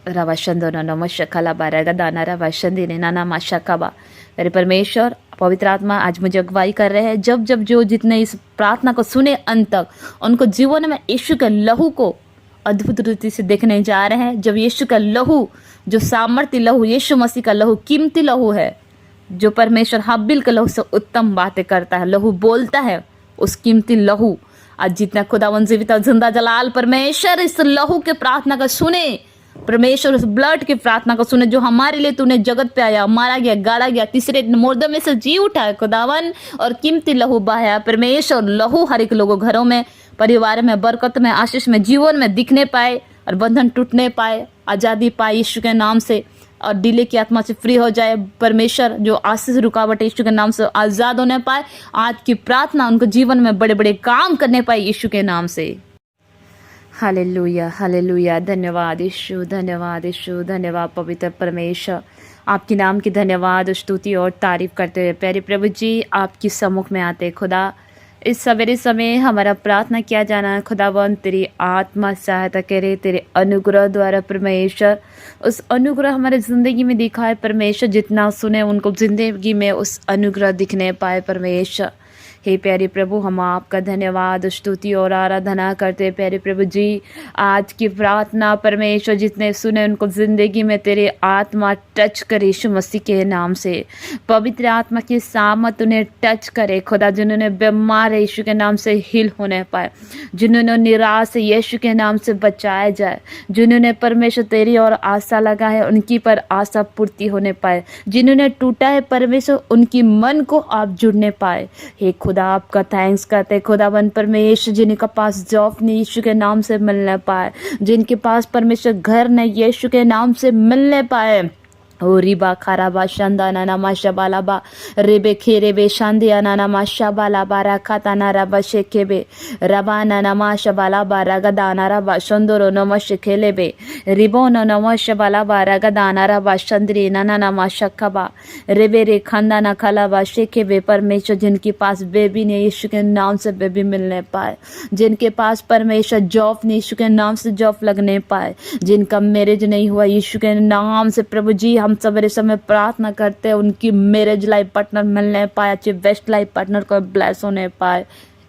रवाशंदो नमशकला बारगा दाना रवाशंदी ने नाना माशकबा। मेरे परमेश्वर पवित्र आत्मा आज मुझे अगुवाई कर रहे हैं। जब जब जो जितने इस प्रार्थना को सुने अंत तक, उनको जीवन में यीशु के लहू को अद्भुत रीति से देखने जा रहे हैं। जब यीशु का लहू, जो सामर्थ्य लहू, यीशु मसीह का लहू कीमती लहू है, जो परमेश्वर हाबिल के लहू से उत्तम बातें करता है, लहू बोलता है, उस कीमती लहू आज जितना खुदावन जीवित और जिंदा जलाल परमेश्वर इस लहू के प्रार्थना का सुने। परमेश्वर उस ब्लड की प्रार्थना को सुने जो हमारे लिए तूने जगत पे आया, मारा गया, गाड़ा गया, तीसरे दिन मुर्दों में से जी उठा है खुदावन, और कीमती लहू बहाया। परमेश्वर लहू हर एक लोगों घरों में, परिवार में, बरकत में, आशीष में, जीवन में दिखने पाए और बंधन टूटने पाए, आज़ादी पाए यीशु के नाम से, और डिले की आत्मा से फ्री हो जाए। परमेश्वर जो आशीष रुकावट यीशु के नाम से आज़ाद होने पाए। आज की प्रार्थना उनको जीवन में बड़े बड़े काम करने पाए यीशु के नाम से। Hallelujah, hallelujah. धन्यवाद यीशु, धन्यवाद यीशु, धन्यवाद पवित्र परमेश्वर। आपके नाम की धन्यवाद, स्तुति और तारीफ करते हुए प्यारे प्रभु जी आपकी सम्मुख में आते खुदा। इस सवेरे समय हमारा प्रार्थना किया जाना है खुदावन, तेरी आत्मा सहायता करे, तेरे अनुग्रह द्वारा परमेश्वर उस अनुग्रह हमारे ज़िंदगी में दिखाए परमेश्वर। जितना सुने उनको ज़िंदगी में उस अनुग्रह दिखने पाए परमेश्वर। हे प्यारे प्रभु, हम आपका धन्यवाद, स्तुति और आराधना करते प्यारे प्रभु जी। आज की प्रार्थना परमेश्वर जितने सुने उनको ज़िंदगी में तेरे आत्मा टच करे यीशु मसीह के नाम से। पवित्र आत्मा की सामत उन्हें टच करे खुदा। जिन्होंने बीमार है यीशु के नाम से हिल होने पाए, जिन्होंने निराश है यीशु के नाम से बचाया जाए, जिन्होंने परमेश्वर तेरी और आशा लगा है उनकी पर आशा पूर्ति होने पाए, जिन्होंने टूटा है परमेश्वर उनकी मन को आप जुड़ने पाए। हे खुदा आपका थैंक्स करते खुदावन परमेश्वर। जिनके पास जॉब नहीं यीशु के नाम से मिलने पाए, जिनके पास परमेश्वर घर नहीं यीशु के नाम से मिलने पाए। ओ रिबा खाराबा शांदा नाना माशा बालाबा रेबे खेरे बे शांदी नाना माशा बालाबा राखा नारा बशे बे रबा नाना माशा बालाबा रगदा नारा बशंदरो नमश खेले बे रिबो नमश बालाबा रगदा नारा बशंद्री नाना नामा शक्कबा रेबे रे खंदा ना खलाबा शेखे बे। परमेश्वर जिनके पास बेबी ने यीशु के नाम से बेबी मिलने पाए, जिनके पास परमेश्वर जॉब ने यीशु के नाम से जॉब लगने पाए, जिनका मैरिज नहीं हुआ यीशु के नाम से प्रभु जी हम सवेरे समय प्रार्थना करते हैं उनकी मैरिज लाइफ पार्टनर मिलने पाए, अच्छे बेस्ट लाइफ पार्टनर को ब्लेस होने पाए।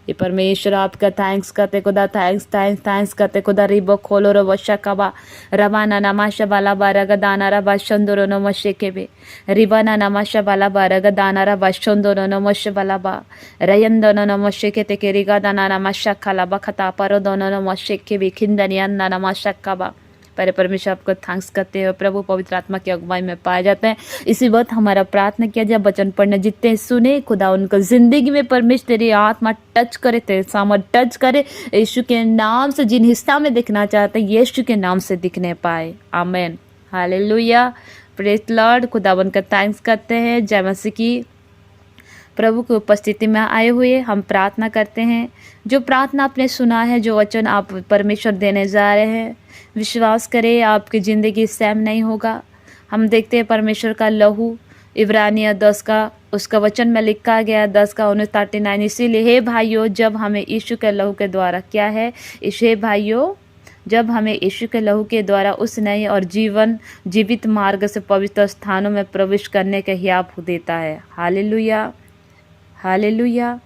ये परमेश्वर आपका थैंक्स करते खुदा, थैंक्स थैंक्स थैंक्स करते खुदा। रिबो खोलो रो वशा कबा रबाना नमाशा बाला बारगा दाना रा बशंदरो नमशे केबे रिबाना नमाशा बाला बारगा दाना रा बशंदरो नमशे बाला बा रयंदो नमशे के ते रिगा दाना नमशा खाला बखता परो दोनो नमशे केबे खिंदनियन नमशा कबा। पर परमेश्वर आपको थैंक्स करते हैं प्रभु। पवित्र आत्मा की अगुवाई में पाए जाते हैं। इसी वक्त हमारा प्रार्थना किया जाए, वचन पढ़ने जितने सुने खुदा उनको जिंदगी में परमेश्वर तेरी आत्मा टच करे, तेरे सामने टच करे यीशु के नाम से। जिन हिस्सा में दिखना चाहते हैं यीशु के नाम से दिखने पाए। आमीन, हालेलुया, प्रेज लॉर्ड। खुदा उनका थैंक्स करते हैं। जय मसीह की। प्रभु की उपस्थिति में आए हुए हम प्रार्थना करते हैं। जो प्रार्थना आपने सुना है, जो वचन आप परमेश्वर देने जा रहे हैं, विश्वास करें आपकी ज़िंदगी सेम नहीं होगा। हम देखते हैं परमेश्वर का लहू इब्रानिया 10 का उसका वचन में लिखा गया 10 का 39। इसीलिए हे भाइयों, जब हमें यीशु के लहू के द्वारा क्या है, हे भाइयों जब हमें यीशु के लहू के द्वारा उस नए और जीवित मार्ग से पवित्र स्थानों में प्रवेश करने का हियाब देता है। Hallelujah, hallelujah.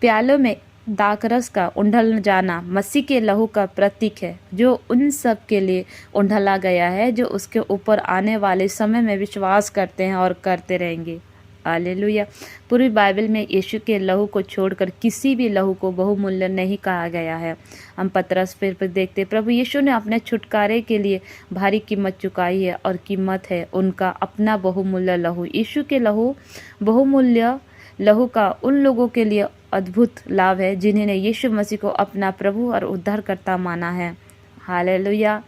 प्यालों में दाखरस का उंडल जाना मसीह के लहू का प्रतीक है, जो उन सब के लिए उंडला गया है जो उसके ऊपर आने वाले समय में विश्वास करते हैं और करते रहेंगे। हालेलुया। पूरी बाइबल में यीशु के लहू को छोड़कर किसी भी लहू को बहुमूल्य नहीं कहा गया है। हम पतरस फिर देखते, प्रभु यीशु ने अपने छुटकारे के लिए भारी कीमत चुकाई है और कीमत है उनका अपना बहुमूल्य लहू। यीशु के लहू बहुमूल्य लहू का उन लोगों के लिए अद्भुत लाभ है जिन्होंने यीशु मसीह को अपना प्रभु और उद्धारकर्ता माना है। Hallelujah,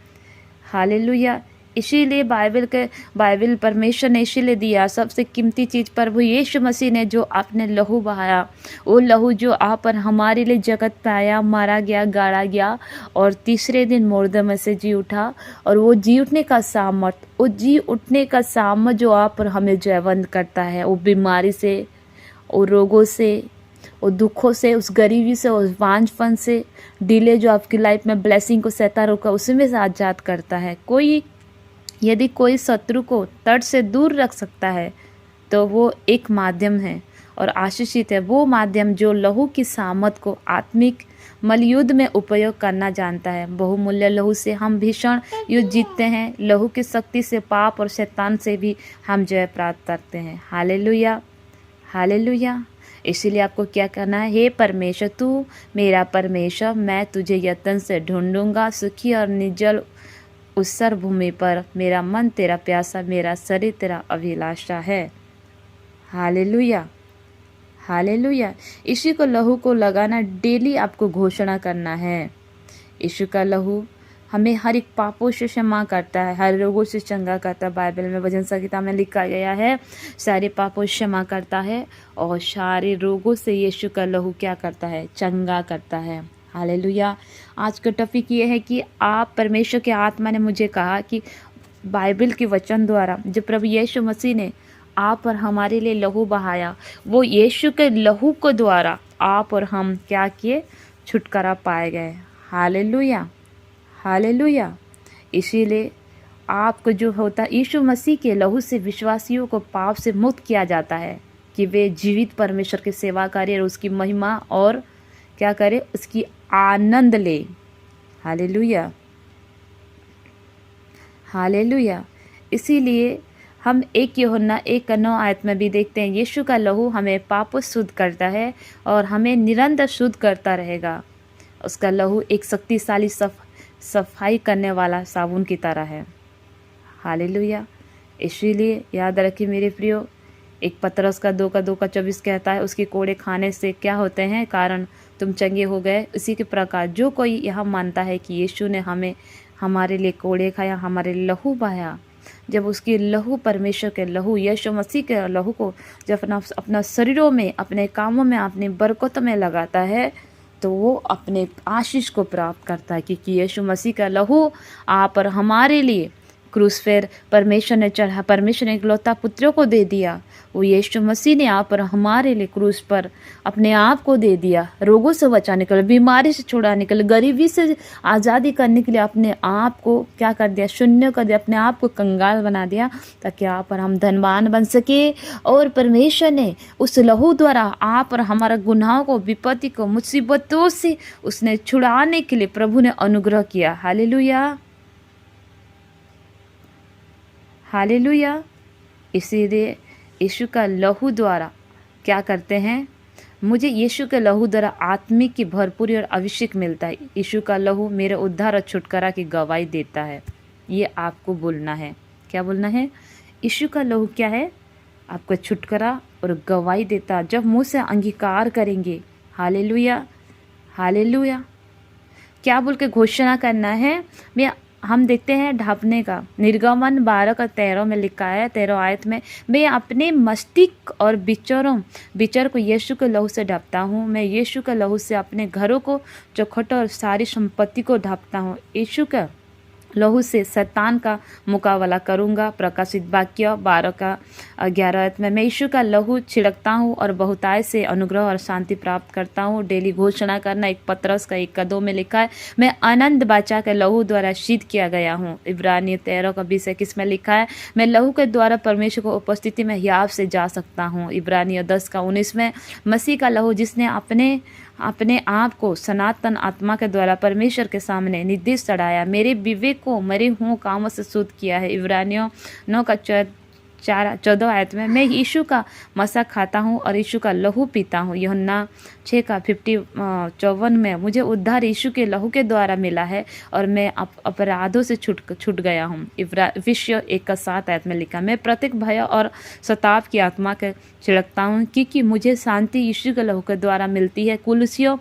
hallelujah. इसीलिए बाइबल परमेश्वर ने इसीलिए दिया सबसे कीमती चीज़ प्रभु यीशु मसीह ने, जो आपने लहू बहाया, वो लहू जो आप पर हमारे लिए जगत पे आया, मारा गया, गाड़ा गया और तीसरे दिन मुर्दों में से जी उठा। और वो जी उठने का सामर्थ, वो जी उठने का सामर्थ जो आप पर हमें जयवंत करता है, वो बीमारी से, वो रोगों से, वो दुखों से, उस गरीबी से, उस वांझपन से, डिले जो आपकी लाइफ में ब्लेसिंग को सहता रोका, उसी में से आज़ाद करता है। कोई यदि कोई शत्रु को तट से दूर रख सकता है तो वो एक माध्यम है और आशीषित है वो माध्यम जो लहू की सामत को आत्मिक मलयुद्ध में उपयोग करना जानता है। बहुमूल्य लहू से हम भीषण युद्ध जीतते हैं। लहू की शक्ति से पाप और शैतान से भी हम जय प्राप्त करते हैं। Hallelujah, hallelujah. इसीलिए आपको क्या करना है, हे परमेश्वर तू मेरा परमेश्वर, मैं तुझे यत्न से ढूंढूंगा। सुखी और निर्जल उत्सर भूमि पर मेरा मन तेरा प्यासा, मेरा शरीर तेरा अभिलाषा है। Hallelujah, hallelujah. यीशु को लहू को लगाना डेली आपको घोषणा करना है। यीशु का लहू हमें हर एक पापों से क्षमा करता है, हर रोगों से चंगा करता है। बाइबल में भजन संहिता में लिखा गया है सारे पापों से क्षमा करता है और सारे रोगों से यीशु का लहू क्या करता है, चंगा करता है। हालेलुया। आज का टॉपिक ये है कि आप परमेश्वर के आत्मा ने मुझे कहा कि बाइबल के वचन द्वारा जो प्रभु यीशु मसीह ने आप और हमारे लिए लहू बहाया, वो यीशु के लहू के द्वारा आप और हम क्या किए, छुटकारा पाए गए। Hallelujah, hallelujah. इसीलिए आपको जो होता यीशु मसीह के लहू से विश्वासियों को पाप से मुक्त किया जाता है कि वे जीवित परमेश्वर की सेवा करें और उसकी महिमा और क्या करें, उसकी आनंद ले। Hallelujah, hallelujah. इसीलिए हम 1 यूहन्ना 1:9 में भी देखते हैं यीशु का लहू हमें पापों से शुद्ध करता है और हमें निरंतर शुद्ध करता रहेगा। उसका लहू एक शक्तिशाली सफाई करने वाला साबुन की तरह है। हालेलुया। इसीलिए याद रखिए मेरे प्रियो, 1 पतरस का 2:24 कहता है उसके कोड़े खाने से क्या होते हैं, कारण तुम चंगे हो गए। उसी के प्रकार जो कोई यह मानता है कि यीशु ने हमारे लिए कोड़े खाया, हमारे लहू बहाया, जब उसकी लहू परमेश्वर के लहू यीशु मसीह के लहू को जब अपना शरीरों में, अपने कामों में, अपनी बरकत में लगाता है तो वो अपने आशीष को प्राप्त करता है, क्योंकि यीशु मसीह का लहू आप और हमारे लिए क्रूस पर परमेश्वर ने चढ़ा, परमेश्वर ने इकलौता पुत्रों को दे दिया। वो यीशु मसीह ने आप और हमारे लिए क्रूस पर अपने आप को दे दिया, रोगों से बचाने के लिए, बीमारी से छुड़ाने के लिए, गरीबी से आज़ादी करने के लिए अपने आप को क्या कर दिया, शून्य कर दिया, अपने आप को कंगाल बना दिया ताकि आप और हम धनवान बन सके। और परमेश्वर ने उस लहू द्वारा आप और हमारा गुनाहों को, विपत्ति को, मुसीबतों से उसने छुड़ाने के लिए प्रभु ने अनुग्रह किया। Hallelujah, hallelujah. इसीलिए यीशु का लहू द्वारा क्या करते हैं, मुझे यीशु के लहू द्वारा आत्मिक की भरपूरी और अभिषेक मिलता है। यीशु का लहू मेरे उद्धार और छुटकारा की गवाही देता है। ये आपको बोलना है। क्या बोलना है? यीशु का लहू क्या है? आपका छुटकारा और गवाही देता। जब मुँह से अंगीकार करेंगे, हालेलुया, हालेलुया, क्या बोल के घोषणा करना है। हम देखते हैं ढापने का, निर्गमन 12:13 में लिखा है, 13 आयत में, मैं अपने मस्तिष्क और विचार को यीशु के लहू से ढापता हूँ। मैं यीशु के लहू से अपने घरों को, चौखटों और सारी संपत्ति को ढापता हूँ। यीशु का लहू से शैतान का मुकाबला करूंगा। प्रकाशित वाक्य 12:11 मैं यीशु का लहू छिड़कता हूँ और बहुतायत से अनुग्रह और शांति प्राप्त करता हूँ। डेली घोषणा करना। 1 पतरस का 1:2 में लिखा है, मैं आनंद बाचा के लहू द्वारा शीत किया गया हूँ। इब्रानी 13:20-21 में लिखा है, मैं लहू के द्वारा परमेश्वर को उपस्थिति में हियाव से जा सकता हूँ। इब्रानी 10:19 में मसीह का लहू जिसने अपने आप को सनातन आत्मा के द्वारा परमेश्वर के सामने निर्देश चढ़ाया, मेरे विवेक को मरे हुए कामों से शुद्ध किया है। इब्रानियों 9:14 आयत में, मैं यीशु का मसा खाता हूँ और यीशु का लहू पीता हूँ। यूहन्ना 6:54 में, मुझे उद्धार यीशु के लहू के द्वारा मिला है और मैं अपराधों से छूट गया हूँ। विषय 1:7 आयत में लिखा, मैं प्रत्येक भय और सताव की आत्मा के छिड़कता हूँ क्योंकि मुझे शांति यीशु के लहू के द्वारा मिलती है। कुलुसियों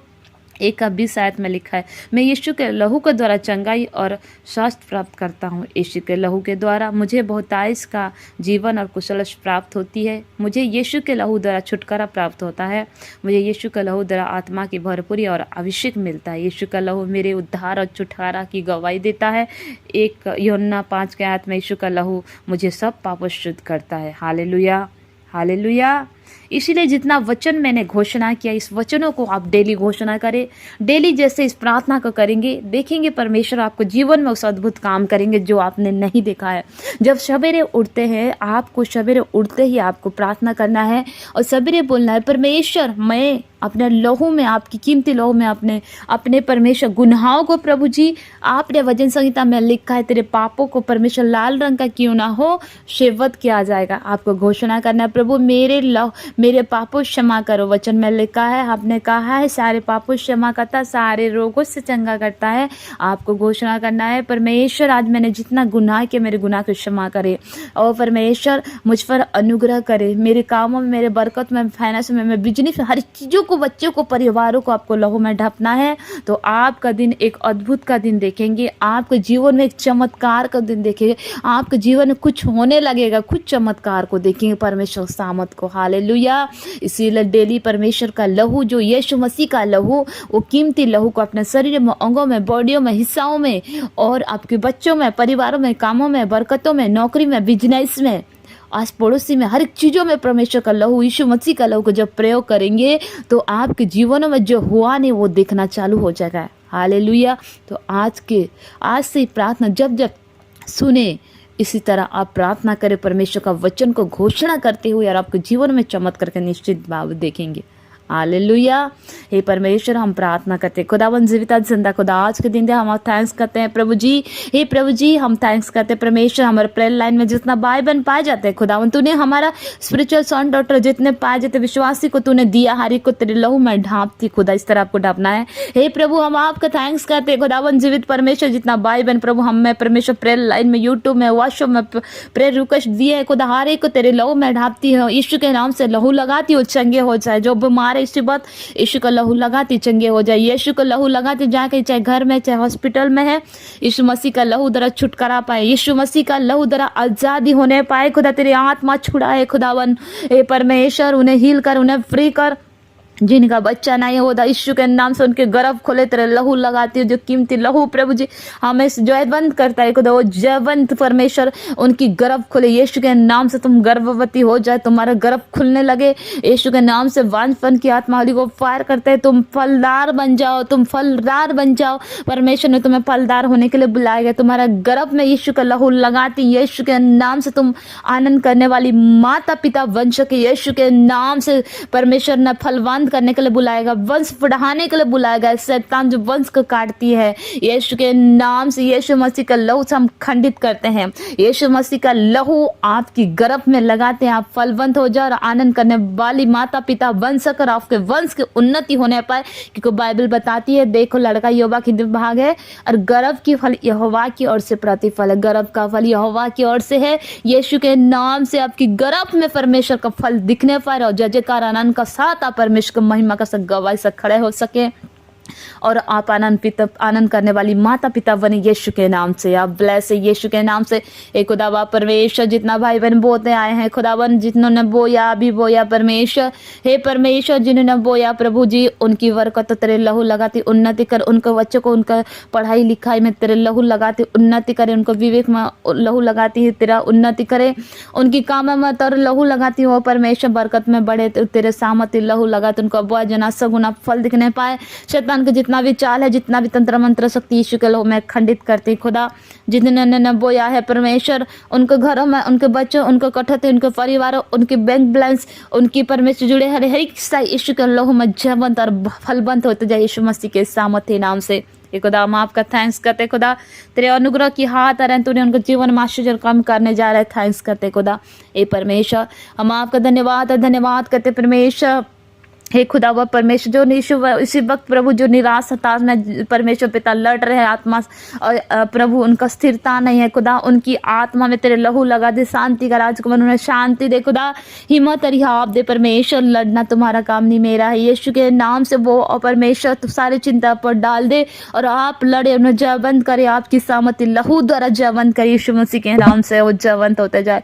1:20 आयत में लिखा है, मैं यीशु के लहू के द्वारा चंगाई और स्वास्थ्य प्राप्त करता हूँ। यीशु के लहू के द्वारा मुझे बहुतायत का जीवन और कुशल प्राप्त होती है। मुझे यीशु के लहू द्वारा छुटकारा प्राप्त होता है। मुझे यीशु के लहू द्वारा आत्मा की भरपूरी और अभिषेक मिलता है। यीशु का लहू मेरे उद्धार और छुटकारा की गवाही देता है। 1 यूहन्ना 5 के आयत में, यीशु का लहू मुझे सब पापों से शुद्ध करता है। Hallelujah, hallelujah. इसीलिए जितना वचन मैंने घोषणा किया, इस वचनों को आप डेली घोषणा करें। डेली जैसे इस प्रार्थना को करेंगे, देखेंगे परमेश्वर आपको जीवन में उस अद्भुत काम करेंगे जो आपने नहीं देखा है। जब सवेरे उठते हैं, आपको सवेरे उठते ही आपको प्रार्थना करना है और सवेरे बोलना है, परमेश्वर मैं अपने लहू में, आपकी कीमती लहू में अपने परमेश्वर गुनाहों को, प्रभु जी आपने वचन संहिता में लिखा है तेरे पापों को परमेश्वर लाल रंग का क्यों ना हो शेवत किया जाएगा। आपको घोषणा करना है, प्रभु मेरे पापों क्षमा करो। वचन में लिखा है, आपने कहा है सारे पापों क्षमा करता, सारे रोगों से चंगा करता है। आपको घोषणा करना है, परमेश्वर आज मैंने जितना गुनाह किया मेरे गुनाह को क्षमा करे और परमेश्वर मुझ पर अनुग्रह करे, मेरे कामों में, मेरे बरकत में, फाइनेंस में, बिजनेस में, हर चीज़ों को, बच्चों को, परिवारों को आपको लहू में ढपना है। तो आपका दिन एक अद्भुत का दिन देखेंगे, आपके जीवन में एक चमत्कार का दिन देखेंगे, आपके जीवन में कुछ होने लगेगा, कुछ चमत्कार को देखेंगे परमेश्वर सामत को। हालेलुया। इसीलिए डेली परमेश्वर का लहू, जो यीशु मसीह का लहू, वो कीमती लहू को अपने शरीर में, अंगों में, बॉडियों में, हिस्साओं में और आपके बच्चों में, परिवारों में, कामों में, बरकतों में, नौकरी में, बिजनेस में, आस पड़ोसी में, हर एक चीज़ों में परमेश्वर का लहू, यीशु मसीह का लहू को जब प्रयोग करेंगे तो आपके जीवनों में जो हुआ नहीं वो देखना चालू हो जाएगा। हालेलुया। तो आज से प्रार्थना जब जब सुने, इसी तरह आप प्रार्थना करें, परमेश्वर का वचन को घोषणा करते हुए और आपके जीवन में चमत्कार के निश्चित भाव देखेंगे। हालेलुया। हे परमेश्वर, हम प्रार्थना करते हैं, खुदावन जीवित जिंदा खुदा, आज के दिन दे हम थैंक्स करते हैं प्रभु जी। हे प्रभु जी, हम थैंक्स करते हैं परमेश्वर, हमारे प्रेयर लाइन में जितना भाई बहन पाए जाते हैं खुदावन, तूने हमारा स्पिरिचुअल सन डॉटर जितने पाए जाते विश्वासी को तूने दिया, हर एक को तेरे लहू में ढांपती खुदा, इस तरह आपको ढांपना है। हे प्रभु, हम आपका थैंक्स करते हैं खुदावन जीवित परमेश्वर, जितना भाई बहन प्रभु हमें परमेश्वर प्रेयर लाइन में, यूट्यूब में, व्हाट्सएप में प्रेयर रिक्वेस्ट दिए है खुदा, हर एक को तेरे लहू में ढांपती हो, यीशु के नाम से लहू लगाती हो, चंगे हो जाए। जो बीमार है इसी बात यीशु का लहू लगाती चंगे हो जाए, यीशु का लहू लगाती जाके, चाहे घर में चाहे हॉस्पिटल में है, यीशु मसीह का लहू द्वारा छुटकारा पाए, यीशु मसीह का लहू द्वारा आजादी होने पाए खुदा, तेरी आत्मा छुड़ाए खुदावन। हे परमेश्वर, उन्हें हील कर, उन्हें फ्री कर, जिनका बच्चा नहीं होता यीशु के नाम से उनके गर्भ खोले, तेरे लहू लगाती हो, जो कीमती लहू प्रभु जी हमें जयवंत करता है खुदा, वो जयवंत परमेश्वर उनकी गर्भ खोले, यीशु के नाम से तुम गर्भवती हो जाए, तुम्हारा गर्भ खुलने लगे, यीशु के नाम से वांछपन की आत्मा को फायर करते हैं, तुम फलदार बन जाओ, तुम फलदार बन जाओ। परमेश्वर ने तुम्हें फलदार होने के लिए बुलाया गया, तुम्हारा गर्भ में यीशु का लहू लगाती, यीशु के नाम से तुम आनंद करने वाली माता पिता बन सके, यीशु के नाम से परमेश्वर ने फलवान करने के लिए बुलाएगा, वंश बढ़ाने के लिए बुलाएगा। शैतान जो वंश को काटती है, यीशु के नाम से, यीशु मसीह का लहू से हम खंडित करते हैं। यीशु मसीह का लहू आपकी गर्भ में लगाते हैं, आप फलवंत हो जाओ और आनंद करने वाली माता पिता बन सकर, आपके वंश की उन्नति होने पाए। क्योंकि बाइबल बताती है, देखो लड़का यहोवा की भाग है और गर्भ की फल यहोवा की ओर से प्रतिफल है, गर्भ का फल यहोवा की ओर से है। यीशु के नाम से आपकी गर्भ में परमेश्वर का फल दिखने पाए और जय जयकार आनंद का साथ आप परमेश्वर महिमा का सब गवाही से खड़े हो सके और आप आनंद करने वाली माता पिता बने यीशु के नाम से। आप ब्लेस है यीशु के नाम से। एक खुदावा परमेश्वर, जितना भाई बहन बोते आए हैं खुदावन, जिन्होंने बोया अभी बोया परमेश्वर, हे परमेश्वर जिन्होंने बोया प्रभु जी, उनकी बरकत तेरे लहू लगाती उन्नति कर, उनके बच्चों को उनका पढ़ाई लिखाई में तेरे लहू लगाती उन्नति करे, उनको विवेक में लहू लगाती है तेरा उन्नति करे, उनकी काम में तेरे लहू लगाती हो परमेश्वर, बरकत में बढ़े तेरे सामर्थ्य लहू लगाते, उनको बुआ जना सगुना फल दिखने पाए। शैतान के जितना भी चाल है, जितना भी तंत्र मंत्र शक्ति यीशु के लहू में खंडित करती खुदा। जिन्होंने बोया है परमेश्वर, उनके घरों में, उनके बच्चों, उनके कठते, उनके परिवारों, उनके बैंक बैलेंस, उनकी परमेश्वर जुड़े हर एक हिस्सा यीशु के लहू में जयवंत और फलवंत होते जाए यीशु मसीह के सामर्थ्य नाम से। खुदा हम आपका थैंक्स करते खुदा, तेरे अनुग्रह की हाथ आ रहे हैं, तूने उनके जीवन में आश्चर्य काम करने जा रहे हैं, थैंक्स करते खुदा। ए परमेश्वर, हम आपका धन्यवाद करते परमेश्वर। हे खुदा व परमेश्वर, जो यीशु इसी वक्त प्रभु जो निराश हताश में परमेश्वर पिता लड़ रहे हैं आत्मा और प्रभु उनका स्थिरता नहीं है खुदा, उनकी आत्मा में तेरे लहू लगा दे, शांति का राजकुमार उन्हें शांति दे खुदा, हिम्मत और हियाव दे परमेश्वर। लड़ना तुम्हारा काम नहीं मेरा है, यीशु के नाम से वो और परमेश्वर तो सारी चिंता पर डाल दे और आप लड़े, उन्हें जयवंत करे, आपकी सामर्थ्य लहू द्वारा जयवंत करे, यीशु मसीह के नाम से वो जयवंत होते जाए।